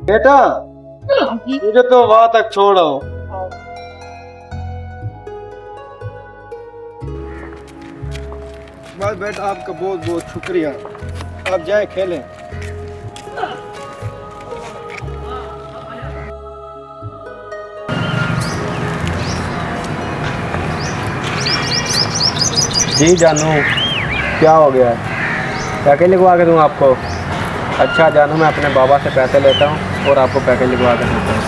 बेटा मुझे तो वहां तक छोड़ो। बस बेटा आपका बहुत बहुत शुक्रिया। आप जाए खेलें। जी जानू, क्या हो गया है? पैकेज लिखवा के दूँ आपको? अच्छा जानू, मैं अपने बाबा से पैसे लेता हूँ और आपको पैकेज लिखवा के देता हूँ।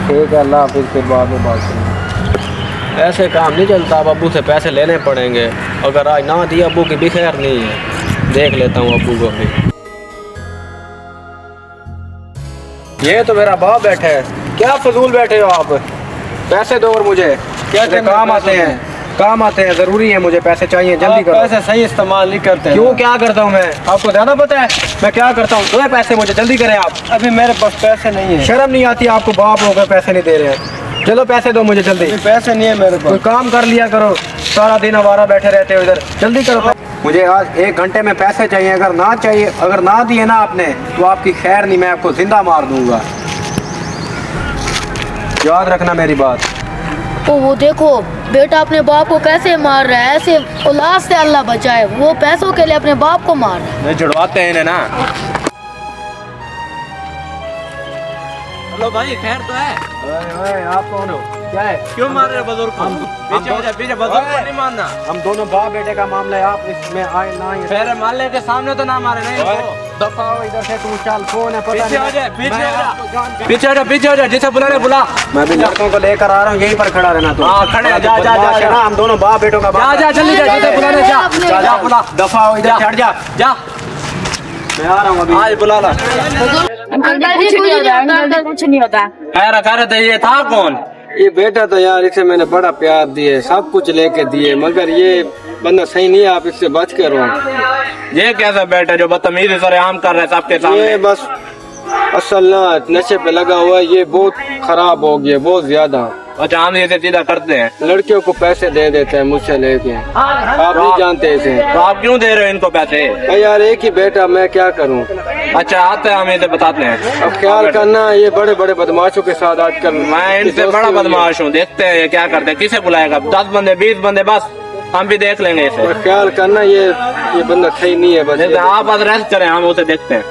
ठीक है, अल्लाह हाफिज़। फिर बाद में बात करेंगे। ऐसे काम नहीं चलता, अब अब्बू से पैसे लेने पड़ेंगे। अगर आज ना दिया अब्बू की भी खैर नहीं है। देख लेता हूँ अब्बू को भी। ये तो मेरा बाप बैठे है। क्या फजूल बैठे हो आप? पैसे दो और मुझे क्या काम आते हैं, काम आते हैं, जरूरी है, मुझे पैसे चाहिए, जल्दी करो। पैसे सही इस्तेमाल नहीं करते। क्यों, क्या करता हूँ मैं? आपको ज्यादा पता है मैं क्या करता हूँ? दो पैसे मुझे, जल्दी करें आप। अभी मेरे पास पैसे नहीं है। शर्म नहीं आती आपको? बाप होकर पैसे नहीं दे रहे हैं। चलो पैसे दो मुझे जल्दी। पैसे नहीं है मेरे पास। कोई काम कर लिया करो, सारा दिन आवारा बैठे रहते हो इधर। जल्दी करो। मुझे आज 1 घंटे में पैसे चाहिए। अगर ना दिए ना आपने तो आपकी खैर नहीं, मैं आपको जिंदा मार दूंगा। याद रखना मेरी बात। ओ वो देखो बेटा अपने बाप को कैसे मार रहा है। ऐसे औलाद से अल्लाह बचाए, वो पैसों के लिए अपने बाप को मार रहा है। नहीं जुड़वाते हैं इन्हें ना। हेलो भाई, खैर तो है? ओए आप कौन हो? क्या है? क्यों मार रहे बुजुर्ग को? पीछे बुजुर्ग को नहीं मारना। हम दोनों बाप बेटे का मामला है, आप इसमें आए ना आए। फिर माले के सामने तो ना मारे। नहीं दफा हो इधर से, तू चल। कौन है? पता पीछे नहीं। हो जाए, पीछे हो जाए, जिसे बुलाने बुला। मैं भी लड़कों को लेकर आ रहा हूँ, यहीं पर खड़ा रहना तू। हाँ खड़े, जा। हम दोनों बाप बेटों का जा जल्दी जा, जिसे बुलाने जा बुला। दफा हो इधर, हट जा। मैं आ रहा हूँ अभी। आज बुला ला। कुछ नहीं होता। खैर ये था कौन? ये बेटा तो यार, इसे मैंने बड़ा प्यार दिए, सब कुछ लेके दिए, मगर ये बंदा सही नहीं है। आप इससे बच कर रहो। ये कैसा बेटा जो बदतमीजी से आम कर रहे हैं सबके सामने? ये बस असल ना नशे पे लगा हुआ है। ये बहुत खराब हो गया, बहुत ज्यादा। अच्छा, हम ये सीधा करते हैं, लड़कियों को पैसे दे देते हैं मुझसे लेके। आप नहीं जानते इसे। तो आप क्यों दे रहे हो इनको पैसे? यार एक ही बेटा, मैं क्या करूं? अच्छा आते हैं, हम इसे बताते हैं। अब ख्याल करना, ये बड़े बड़े बदमाशों के साथ आजकल। मैं इनसे बड़ा बदमाश हूँ। देखते हैं ये क्या करते हैं, किसे बुलाएगा? 10 बंदे 20 बंदे, बस हम भी देख लेंगे इसे। ख्याल करना, ये बंदा सही नहीं है। बस आप रेस्ट करें, हम उसे देखते हैं।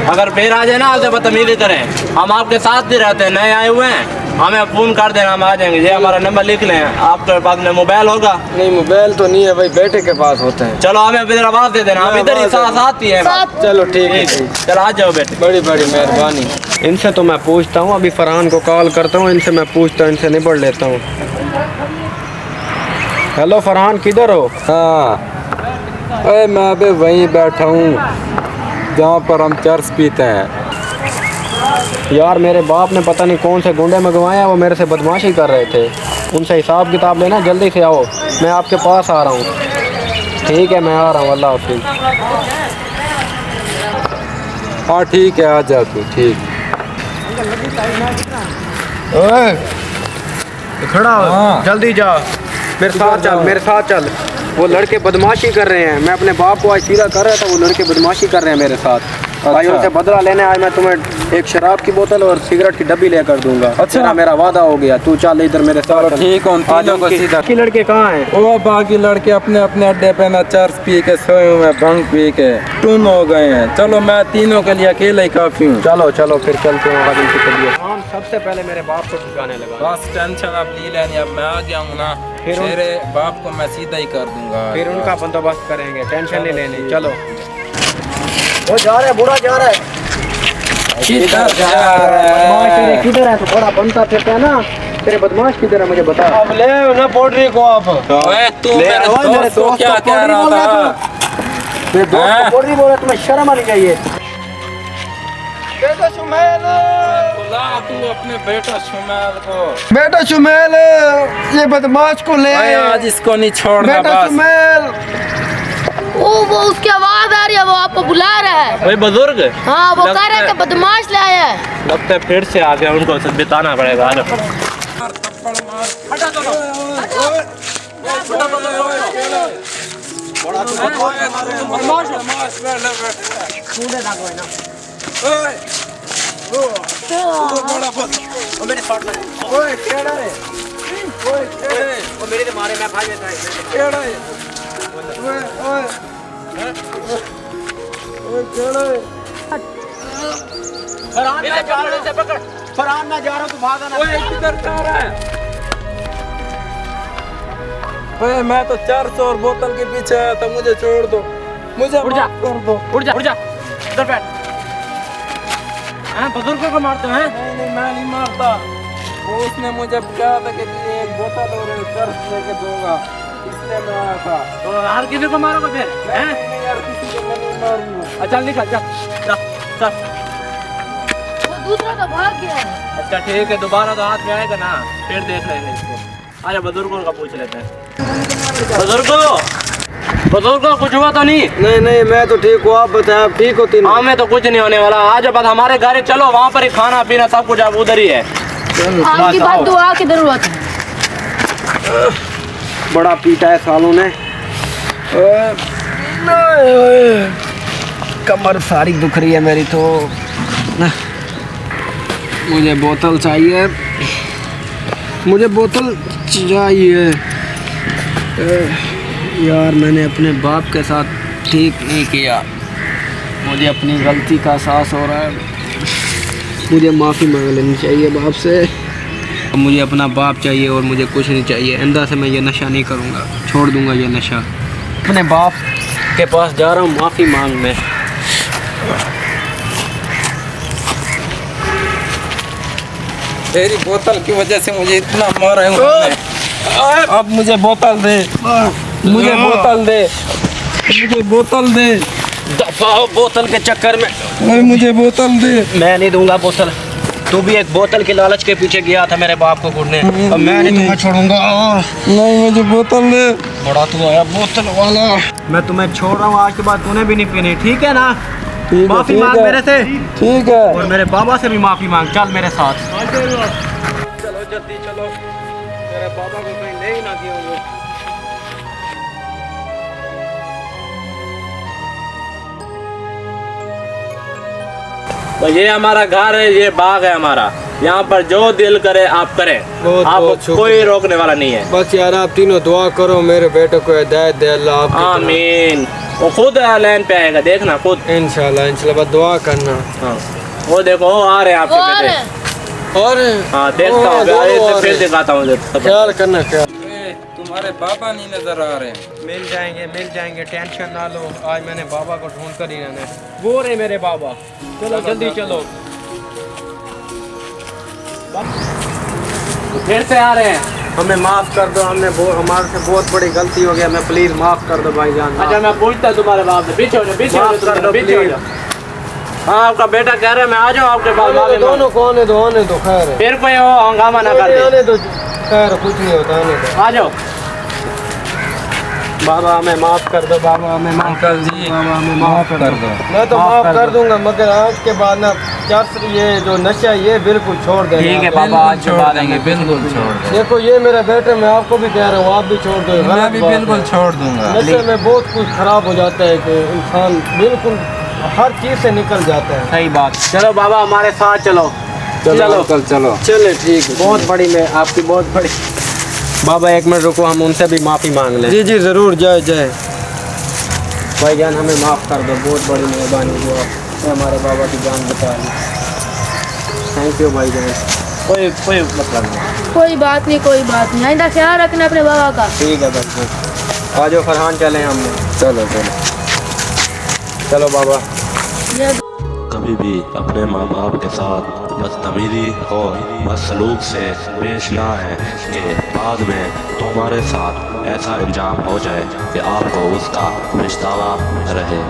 अगर फिर आ जाए ना उसे बदतमीजी करें, हम आपके साथ ही रहते हैं, नए आए हुए हैं, हमें फोन कर देना, हम आ जाएंगे। ये हमारा नंबर लिख लें। आपके पास में मोबाइल होगा? नहीं, मोबाइल तो नहीं है भाई, बेटे के पास होता है। चलो हमें इधर आवाज दे देना, हम इधर ही साथ ही हैं। चलो ठीक है। चलो आ जाओ बेटे। बड़ी बड़ी मेहरबानी। इनसे तो मैं पूछता हूँ, अभी फरहान को कॉल करता हूँ, इनसे मैं पूछता हूँ, इनसे निपट लेता हूँ। हेलो फरहान, किधर हो? हाँ, अरे मैं अभी वहीं बैठा हूँ जहाँ पर हम चर्च पीते हैं। यार मेरे बाप ने पता नहीं कौन से गुंडे मंगवाए हैं, वो मेरे से बदमाशी कर रहे थे। उनसे हिसाब किताब लेना, जल्दी से आओ, मैं आपके पास आ रहा हूँ। ठीक है, मैं आ रहा हूँ, अल्लाह हाफिज़। हाँ ठीक है, आ जा तू। ठीक। ओए खड़ा हो, हाँ। जल्दी जा, मेरे साथ चल, मेरे साथ चल। वो लड़के बदमाशी कर रहे हैं, मैं अपने बाप को आज सीधा कर रहा था, वो लड़के बदमाशी कर रहे हैं मेरे साथ। भाई उनसे बदला लेने आए, मैं तुम्हें एक शराब की बोतल और सिगरेट की डब्बी लेकर दूंगा। अच्छा। मेरा वादा हो गया, तू चल इधर मेरे साथ। ठीक है, तीनों को सीधा। बाकी लड़के कहाँ हैं? वो बाकी लड़के अपने अपने अड्डे पे ना चर्च पी के सोए हुए हैं, भंग पी के टून हो गए हैं। चलो मैं तीनों के लिए अकेले ही काफी हूँ। चलो चलो फिर चलते हैं। सबसे पहले मेरे बाप को ठिकाने लगा। बस टेंशन अब नहीं लेनी, अब मैं आ गया हूँ ना, फिर मेरे बाप को मैं सीधा ही कर दूंगा। फिर उनका बंदोबस्त करेंगे, टेंशन नहीं लेनी। चलो, वो जा रहा है, बूढ़ा जा रहा है। किधर जा रहा है? किधर है? तो बड़ा बनता फिरता है ना, तेरे बदमाश किधर है मुझे बता। अब ले ना पोट्री को आप। ओए तू मेरे दोस्त को क्या कह रहा था? मेरे दोस्त को पोट्री बोल रहा, तुम्हें शर्म आनी चाहिए। बेटा सुमेल, बुला तू अपने बेटा सुमेल को। बेटा सुमेल, ये बदमाश को ले। आज इसको नहीं छोड़ना। बेटा बस सुमेल। वो उसकी आवाज आ रही है, वो आपको बुला रहा है। वही बुजुर्ग? हाँ, वो कह रहा है कि बदमाश लाया है। लगता है फिर से आ गया, उनको बिताना पड़ेगा। बड़ा बस ओ मेरे शॉट लगे। ओए केड़ा है ओए केड़ा है ओ मेरे तो मारे मैं भाग जाता है। केड़ा है ओए ओए ओए केड़ा है फरहान मैं जा रहा हूं, इसे पकड़। फरहान मैं जा रहा हूं, तू भागा ना। ओए किधर जा रहा है ओए मैं तो 400 और बोतल के पीछे आया था मुझे छोड़ दो मुझे उठ जा। माफ कर दो उठ जा इधर बैठ। हैं बुजुर्गों को मारते हैं? नहीं मैं नहीं मारता वो उसने मुझे कहा था कि एक बोतल और कर्ज लेके दूंगा इसलिए मैं आया था तो हर किसी को मारोगे फिर? हैं? नहीं यार किसी को मैं नहीं मारूंगा चल निकल, चल। वो दूसरा तो भाग गया है। अच्छा ठीक है, दोबारा तो हाथ में आएगा ना, फिर देख लेंगे इसको। आजा बुजुर्गों का पूछ लेते हैं। बुजुर्गों कुछ हुआ तो नहीं? नहीं मैं तो ठीक हूँ आप बताएं आप ठीक हो तीनों हमें तो कुछ नहीं होने वाला। आज बस हमारे घर चलो, वहाँ पर ही खाना पीना सब कुछ अब उधर ही है। आपकी बात दुआ की जरूरत है। बड़ा पीटा है सालों ने। कमर सारी दुख रही है मेरी तो। मुझे बोतल चाहिए, मुझे बोतल चाहिए। यार मैंने अपने बाप के साथ ठीक नहीं किया, मुझे अपनी गलती का एहसास हो रहा है। मुझे माफ़ी मांग लेनी चाहिए बाप से। मुझे अपना बाप चाहिए और मुझे कुछ नहीं चाहिए। आइंदा से मैं ये नशा नहीं करूँगा, छोड़ दूँगा ये नशा। अपने बाप के पास जा रहा हूँ माफ़ी मांगने। तेरी बोतल की वजह से मुझे इतना मारा है उन्होंने। अब मुझे बोतल दे मुझे बोतल दे मुझे बोतल दे दफा हो बोतल के चक्कर में। ओए मुझे बोतल दे मैं नहीं दूंगा बोतल। तू भी एक बोतल के लालच के पीछे गया था मेरे बाप को घूरने। अब मैं नहीं तुम्हें छोड़ूंगा। नहीं मुझे बोतल दे बड़ा तू आया बोतल वाला। मैं तुम्हें छोड़ रहा हूँ, आज के बाद तूने भी नहीं पीनी, ठीक है ना? माफी मांग मेरे से ठीक है और मेरे बाबा से भी माफी मांग। चल मेरे साथ चलो, जल्दी चलो, मेरे बाबा को कहीं ले ही ना दिया वो। तो ये हमारा घर है, ये बाग है हमारा। यहाँ पर जो दिल करे आप करें, आपको कोई रोकने वाला नहीं है। बस यार आप तीनों दुआ करो मेरे बेटे को हिदायत दे अल्लाह आपकी तरफ। आमीन। वो खुद लाइन पे आएगा, देखना खुद। इंशाल्लाह बस दुआ करना। हाँ वो देखो वो आ रहे हैं आपके और बेटे। और हाँ देखता हूँ, फिर दिखाता हूँ। ख्याल करना ख्याल। तुम्हारे बाबा नहीं नजर आ रहे हैं। मिल जाएंगे, टेंशन ना लो। आज मैंने बाबा को ढूंढ कर ही रहना है। वो रहे मेरे बाबा। चलो जल्दी चलो। फिर से आ रहे हैं। हमें माफ कर दो, हमारे से बहुत बड़ी गलती हो गया। मैं प्लीज माफ कर दो भाईजान। अच्छा मैं पूछता तुम्हारे बाप से, पीछे हो जाओ, पीछे हो जाओ, पीछे हो जाओ। हाँ आपका बेटा कह रहा है मैं आ जाऊँ आपके पास। दोनों को आने दो खैर है। फिर कोई हंगामा ना कर दे। आने दो खैर कुछ नहीं होता आने दो। आ जाओ। बाबा हमें माफ कर दो, बाबा हमें माफ अंकल जी बाबा हमें माफ कर दो। मैं तो माफ कर दूंगा मगर आज के बाद ना ये जो नशा ये बिल्कुल छोड़ देंगे। ठीक है बाबा, आज छोड़ देंगे, बिल्कुल छोड़ देंगे। देखो ये मेरा बेटा, मैं आपको भी कह रहा हूँ आप भी छोड़ दो। मैं भी बिल्कुल छोड़ दूंगा। नशे में बहुत कुछ खराब हो जाता है कि इंसान बिल्कुल हर चीज से निकल जाता है। सही बात। चलो बाबा हमारे साथ चलो। चलो चलो चले ठीक है। बहुत बड़ी मैं आपकी बहुत बड़ी। बाबा एक मिनट रुको, हम उनसे भी माफ़ी मांग लें। जी जरूर जाए भाईजान हमें माफ़ कर दो, बहुत बड़ी मेहरबानी जो आपने हमारे बाबा की जान बचा ली। थैंक यू भाईजान। कोई मतलब नहीं। कोई बात नहीं। आइंदा ख्याल रखना अपने बाबा का। ठीक है भाई। आ जाओ फरहान, चलें हम। चलो बाबा। कभी भी अपने माँ बाप के साथ बदतमीजी और बदसलूक से पेश ना आए कि बाद में तुम्हारे साथ ऐसा इल्ज़ाम हो जाए कि आपको उसका पछतावा रहे।